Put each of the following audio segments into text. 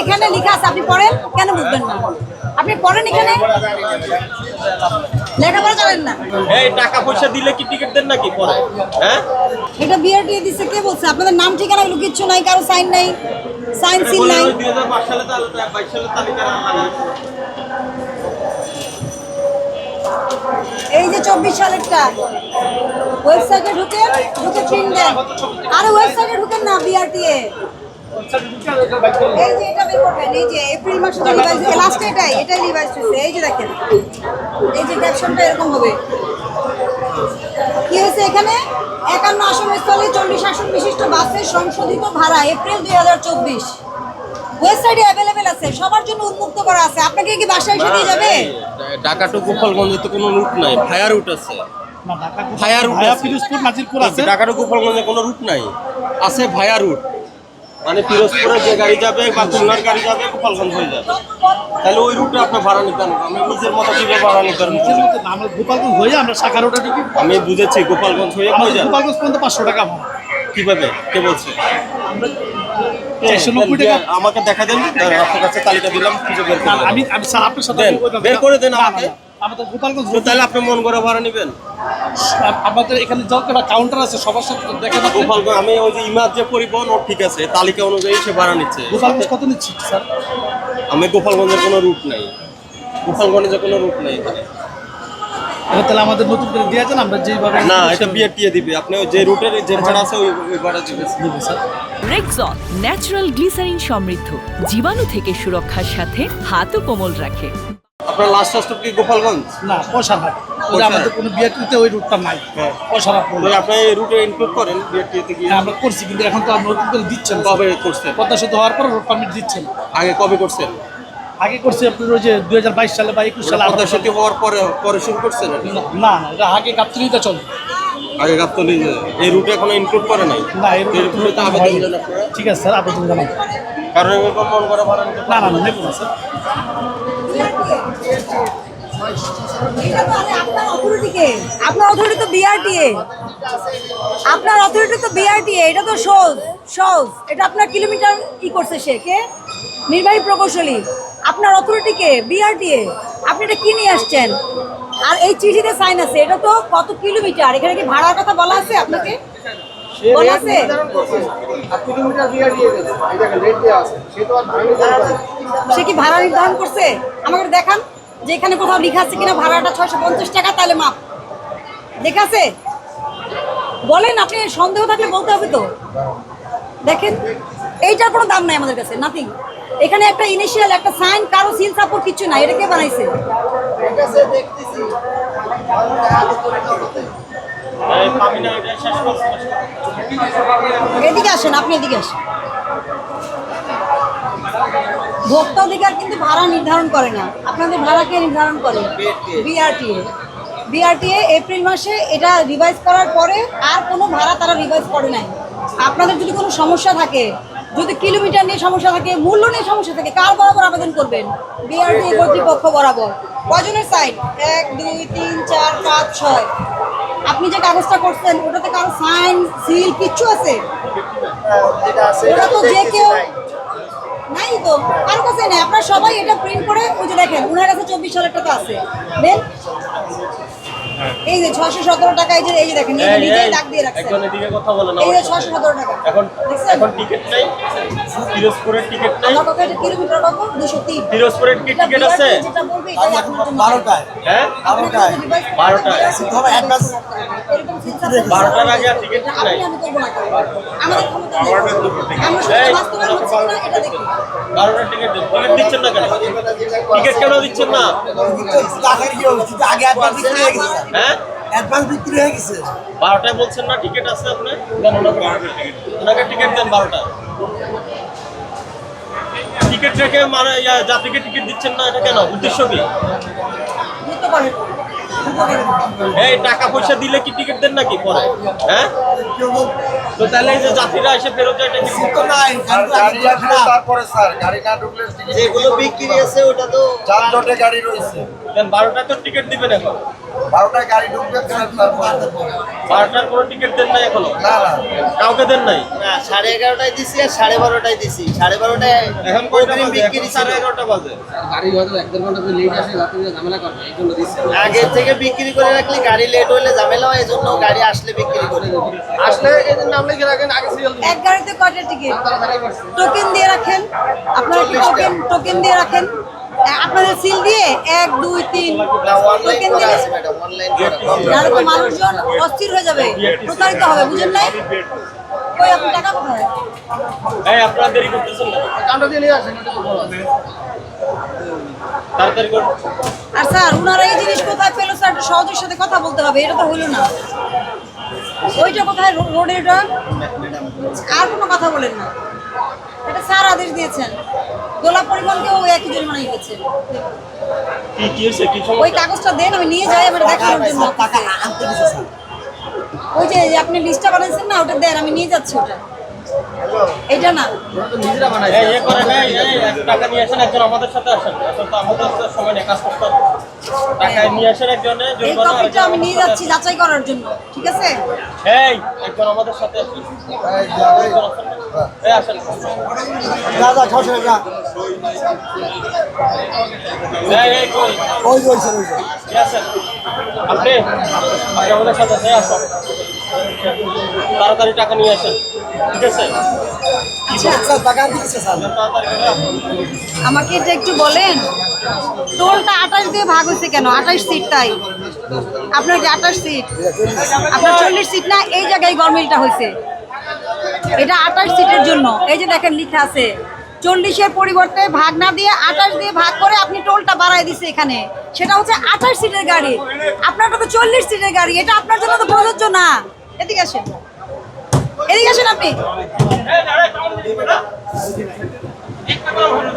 এখানে লেখা আছে, আপনি পড়েন কেন বুঝবেন না? আপনি পড়েন, এখানে লেখাপড়া জানেন না? এই টাকা পয়সা দিলে কি টিকিট দেন নাকি পরে? হ্যাঁ, এটা বিআরটিএ দিছে, কে বলছে? আপনাদের নাম ঠিকানা এগুলো কিচ্ছু নাই, কারো সাইন নাই, সাইন সিল নাই। 2005 সালে 22 সালে তালিকা এই যে 24 সালেরটা ওয়েবসাইটে ঢুকে প্রিন্ট দেন। আরে ওয়েবসাইটে ঢুকেন না, বিআরটিএ এই যে এটা বের করবেন। এই যে এপ্রিল মাসে যে রিভাইজ লাস্ট, এটাই রিভাইজ হয়েছে। এই যে দেখেন, এই যে ক্যাপশনটা এরকম হবে। কি হয়েছে এখানে? 51 আসন স্থলে 40 আসন বিশিষ্ট বাসের সংশোধিত ভাড়া এপ্রিল 2024 ওয়েবসাইটে অ্যাভেলেবেল আছে, সবার জন্য উন্মুক্ত করা আছে। আপনাকে কি বাসায় এসে দিয়ে যাবে? ঢাকা টু গোপালগঞ্জে তো কোনো রুট নাই, ভায়া রুট আছে। ভায়া রুট পিরোজপুর নাজিরপুর আছে, ঢাকা টু গোপালগঞ্জে কোনো রুট নাই, আছে ভায়া রুট। মানে পিরোজপুরে যে গাড়ি যাবে বা খুলনার গাড়ি যাবে গোপালগঞ্জ হয়ে যাবে, তাহলে ওই রুটে আপনার ভাড়া নির্ধারণ। আমি নিজের মতো কিভাবে ভাড়া নির্ধারণ করব? আমরা গোপালগঞ্জ হয়ে আমরা শাখা রোডে ঢুকি। আমি বুঝেছি, গোপালগঞ্জ হয়ে কই যাবে? গোপালগঞ্জ পর্যন্ত 500 টাকা ভাড়া। কিভাবে, কে বলছে? 490 টাকা। আমাকে দেখা দেন, আপনার কাছে তালিকা দিলাম, খুঁজে বের করে আমি স্যার আপনার সাথে বের করে দেন আমাকে। আমাদের গোপালগঞ্জ তাহলে আপনি মন করে ভাড়া নেবেন। আমাদের এখানে যত কাউন্টার আছে সবার সাথে দেখা যাচ্ছে। গোপালগঞ্জ আমি ওই যে ইমাদ যে পরিবহন, ও ঠিক আছে, তালিকা অনুযায়ী সে ভাড়া নিচ্ছে। গোপালগঞ্জ কত নিচ্ছে স্যার? আমি গোপালগঞ্জের কোনো রুট নাই, গোপালগঞ্জের কোনো রুট নাই এখানে। তাহলে আমাদের নতুন করে দিয়ে যান, আমরা যেভাবে না, এটা বিআরটিএ দিবে। আপনি যে রুটের যে ভাড়া আছে ওই ভাড়া দিবে স্যার। রেক্সন ন্যাচারাল গ্লিসারিন সমৃদ্ধ, জীবাণু থেকে সুরক্ষার সাথে হাতও কোমল রাখে। আপনার লাস্ট স্টপ কি গোপালগঞ্জ? না, পয়সারহাট। ওই আমাদের কোনো বিআরটিতে ওই রুটটা নাই। হ্যাঁ, পয়সারহাট। আপনি এই রুটে ইনক্লুড করেন বিআরটিএতে গিয়ে? আমরা করছি, কিন্তু এখন তো নতুন করে দিচ্ছেন। কবে করছেন? পদ্মা সেতু হওয়ার পর রোড পারমিট দিচ্ছেন। আগে কবে করছেন? আগে করছি আপনার ওই যে 2022 সালে বা 21 সালে। পদ্মা সেতু হওয়ার পরে শুরু করছেন? না, এটা আগে গাবতলীতে চলে। আগে গাবতলী, এই রুটে এখনো ইনক্লুড করে নাই? না, এই রুটে তো আবেদন দেন আপনারা। ঠিক আছে স্যার, আবেদন জানাই। কারণ এরকম মন করে ভাড়া নিতে না, নেব না স্যার। এটা তো আপনার অথরিটি কে? আপনার অথরিটি তো বিআরটিএ। আপনার অথরিটি তো বিআরটিএ। এটা তো সহজ। এটা আপনার কিলোমিটার কি করছে সে কে? নির্বাহী প্রকৌশলী। আপনার অথরিটি কে? বিআরটিএ। আপনি এটা কি নিয়ে আসছেন? আর এই চিঠিতে সাইন আছে, এটা তো কত কিলোমিটার? এখানে কি ভাড়ার কথা বলা আছে আপনাকে? বলা আছে? সে কি ভাড়া নির্ধারণ করছে? আমাকে দেখান যে এখানে কোথাও লেখা আছে কিনা ভাড়াটা 650 টাকা, তাহলে মাপ লেখা আছে? বলেন, আপনি সন্দেহ থাকলে বলতে হবে তো। দেখেন, এইটার কোনো দাম নাই আমাদের কাছে, নাথিং। এখানে একটা ইনিশিয়াল একটা সাইন, কারো সিল সাপোর্ট কিছু নাই। এটা কে বানাইছে? এদিকে আসেন, আপনি এদিকে আসেন। ভোক্তা অধিকার কিন্তু ভাড়া নির্ধারণ করে না, আপনাদের ভাড়া কে নির্ধারণ করে? বিআরটিএ এপ্রিল মাসে এটা রিভাইজ করার পরে আর কোনো ভাড়া তারা রিভাইজ করে নাই। আপনাদের যদি কোনো সমস্যা থাকে, যদি কিলোমিটার নিয়ে সমস্যা থাকে, মূল্য নিয়ে সমস্যা থাকে, কার বরাবর আবেদন করবেন? বিআরটিএ কর্তৃপক্ষ বরাবর। কজনের সাইন? 1 2 3 4 5 6। আপনি যে কাগজটা করছেন ওটাতে কারো সাইন সিল কিচ্ছু আছে? ওটা তো যে কেউ নাই, তো কার কাছে নেই। আপনারা সবাই এটা প্রিন্ট করে ওই যে দেখেন, ওনার কাছে 24 সালেরটা তো আছে। দেন এই যে 617 টাকা, এই যে দেখেন, নিজেই দাগ দিয়ে রাখছেন। একজন এদিকে কথা বলেন। এই যে 617 টাকা। এখন টিকিট নাই, পিরোজপুরের টিকিট নাই। আমার কথা, এটা কিলোমিটার কত? 203। পিরোজপুরের কি টিকিট আছে? যেটা বলবে এটাই আপনার জন্য। 12টায়। হ্যাঁ, 12টায়। 12টায়। তবে অ্যাডভান্স এরকম সিস্টেম 12টার আগে আর টিকিট নাই। আমি করবো না। আমাদের ক্ষমতা নেই। আমরা শুধু বাস্তবায়ন হচ্ছে না, এটা দেখি। 12টার টিকিট দিচ্ছেন না কেন? টিকিট কেন দিচ্ছেন না? আগে অ্যাডভান্স বিক্রি হয়ে গেছে। হ্যাঁ, অ্যাডভান্স বিক্রি হয়ে গেছে। 12টায় বলছেন না টিকিট আছে আপনার? ওনাকে টিকিট দেন 12টায়। টিকিট রেখে মানে যাত্রীকে টিকিট দিচ্ছেন না, এটা কেন? উদ্দেশ্য কি? বুঝতে পারেন? এই টাকা পয়সা দিলে কি টিকিট দেন নাকি পরে? হ্যাঁ, তো তাহলে এই যে যাত্রীরা এসে ফেরত যায়, এটা কি? তারপরে স্যার গাড়ি না ঢুকলে যেগুলো বিক্রি আছে ওটা তো যানজটে গাড়ি রয়েছে। 12টায় তো টিকিট দিবেন এখন। 12টায় গাড়ি ঢুকবে তারপর 12টার কোনো টিকিট দেন নাই এখনো? না না কাউকে দেন নাই? না 11:30টায় দিছি আর 12:30টায় দিছি 12:30টায় এখন কয়টা অগ্রিম বাজে? বিক্রি ছিল। 11:30 বাজে। আগে থেকে বিক্রি করে রাখলে গাড়ি লেট হলে ঝামেলা হয়, এজন্য গাড়ি আসলে বিক্রি করে দেবো। আসলে এই যে নাম লিখে রাখেন আগে সিরিয়াল এক গাড়িতে কয়টা টিকিট? টোকেন দিয়ে রাখেন, আপনারা টোকেন দিয়ে রাখেন। আপনাদের সিল দিয়ে 1 2 3 না অনলাইন টোকেন করা দিলে আছে ম্যাডাম, অনলাইন করা। নাহলে তো মানুষজন অস্থির হয়ে যাবে, প্রতারিত হবে, বুঝেন নাই? কই আপনি টাকা কোথায়? এই আপনারা দেরি করতেছেন না? কামটা দিয়ে নিয়ে আসেন, এটা তো বড় আছে। তাড়াতাড়ি করুন। আর স্যার ওনারা এই জিনিস কোথায় পেলো স্যার? একটু সহজের সাথে কথা বলতে হবে, এটা তো হলো না। ওইটা কোথায় রোডে? এটা আর কোনো কথা বলেন না, এটা স্যার আদেশ দিয়েছেন। দোলা পরিবহনকেও ওই একই জরিমানা দিয়েছে। কি হয়েছে? কি ওই সমস্যা? কাগজটা দেন, আমি নিয়ে যাই আমার দেখানোর জন্য। ওই যে আপনি লিস্টটা বানাইছেন না, ওটা দেন, আমি নিয়ে যাচ্ছি ওটা। এইটা না, এই করেন, এই টাকা নিয়ে আসেন, একজন আমাদের সাথে আসেন। এখন তো আমাদের সাথে সময় নেই, কাজ করতে হবে। টাকা নিয়ে আসেন একজনে, এই জরিমানা কপিটা আমি নিয়ে যাচ্ছি যাচাই করার জন্য, ঠিক আছে? এই একজন আমাদের সাথে আসেন। এই আসেন। যা যা খাও সেটা যা এই কই? ওই যে ওই যে কে আছেন? আপনি আমাদের সাথে আসেন, আসুন। তাড়াতাড়ি টাকা নিয়ে আসেন, ঠিক আছে? আচ্ছা স্যার টাকা দিচ্ছে স্যার তাড়াতাড়ি করে আসুন। আমাকে এটা একটু বলেন, টোলটা 28 দিয়ে ভাগ হয়েছে কেন? 28 সিট, তাই আপনার কি 28 সিট? আপনার 40 সিট না? এই জায়গায় গরমিলটা হয়েছে, এটা 28 সিটের জন্য। এই যে দেখেন লেখা আছে 40-এর পরিবর্তে ভাগ না দিয়ে 28 দিয়ে ভাগ করে আপনি টোলটা বাড়ায় দিছে এখানে। সেটা হচ্ছে 28 সিটের গাড়ি, আপনারটা তো 40 সিটের গাড়ি, এটা আপনার জন্য তো প্রযোজ্য না। এদিকে আসেন, এদিকে আসেন আপনি।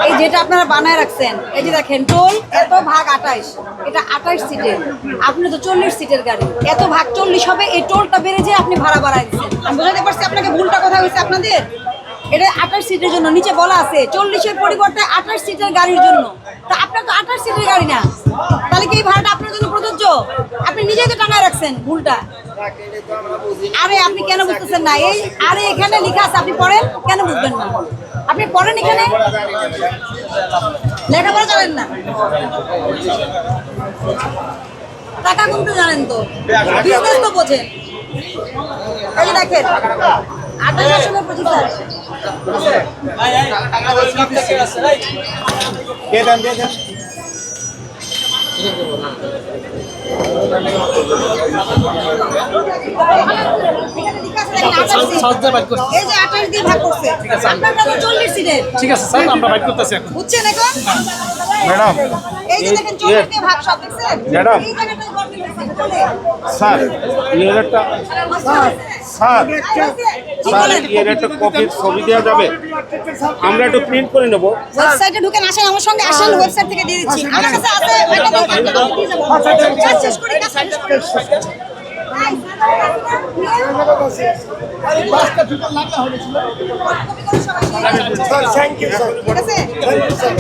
এই যেটা আপনারা বানায় রাখছেন, এই যে দেখেন টোল এত ভাগ 28, এটা 28 সিটের, আপনি তো 40 সিটের গাড়ি, এত ভাগ 40 হবে, এই টোলটা বেড়ে যায়, আপনি ভাড়া বাড়ায় দিচ্ছেন। আমি বোঝাতে পারছি আপনাকে ভুলটা কোথায় হয়েছে আপনাদের? এটা 28 সিটের জন্য, নিচে বলা আছে 40-এর পরিবর্তে 28 সিটের গাড়ির জন্য। তা আপনার তো 28 সিটের গাড়ি না, তাহলে কি এই ভাড়াটা আপনার জন্য প্রযোজ্য? আপনি নিজেই তো টাকায় রাখছেন ভুলটা। আরে আপনি কেন বুঝতেছেন না? এই আরে এখানে লেখা আছে, আপনি পড়েন, কেন বুঝবেন না? আপনি পড়েন, এখানে লেখাপড়া জানেন না, টাকা গুনতে জানেন তো, বিজনেস তো বোঝেন। এই যে দেখেন 28 সময় 25 দিয়ে দেন দিয়ে দেন এই যে 28 দিয়ে ভাগ করছে, আপনার কাছে 40 সিটের, ঠিক আছে স্যার, আমরা বাইক করতেছি এখন। বুঝছেন এখন? ম্যাডাম এই যে দেখেন 40 দিয়ে ভাগ সব দেখছেন? ম্যাডাম। এই জায়গাটায় গড়মিল হয়েছে, বলে। স্যার এর একটা স্যার কি বলেন? এর একটা কপির ছবি দেওয়া যাবে? আমরা একটু প্রিন্ট করে নেব। ওয়েবসাইটে ঢুকেন, আসেন আমার সঙ্গে, আসেন, ওয়েবসাইট থেকে দিয়ে দিচ্ছি। আমার কাছে আছে, একটা দাও, একটা দাও, দিয়ে যাবো। কাজ শেষ করি, কাজ শেষ করি। ঠিক আছে?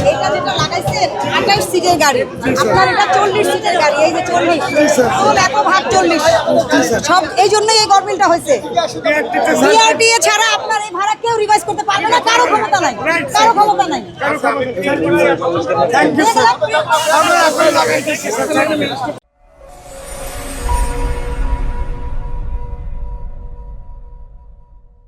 এইটা যেটা লাগাইছেন 28 সিটের গাড়ি, আপনার এটা 40 সিটের গাড়ি, এই যে 40, টোল এত ভাগ 40, সব এই জন্যই এই গরমিলটা হয়েছে। বিআরটিএ ছাড়া আপনার এই ভাড়া কেউ রিভাইজ করতে পারবে না, কারো ক্ষমতা নাই, কারো ক্ষমতা নাই। Thank you sir.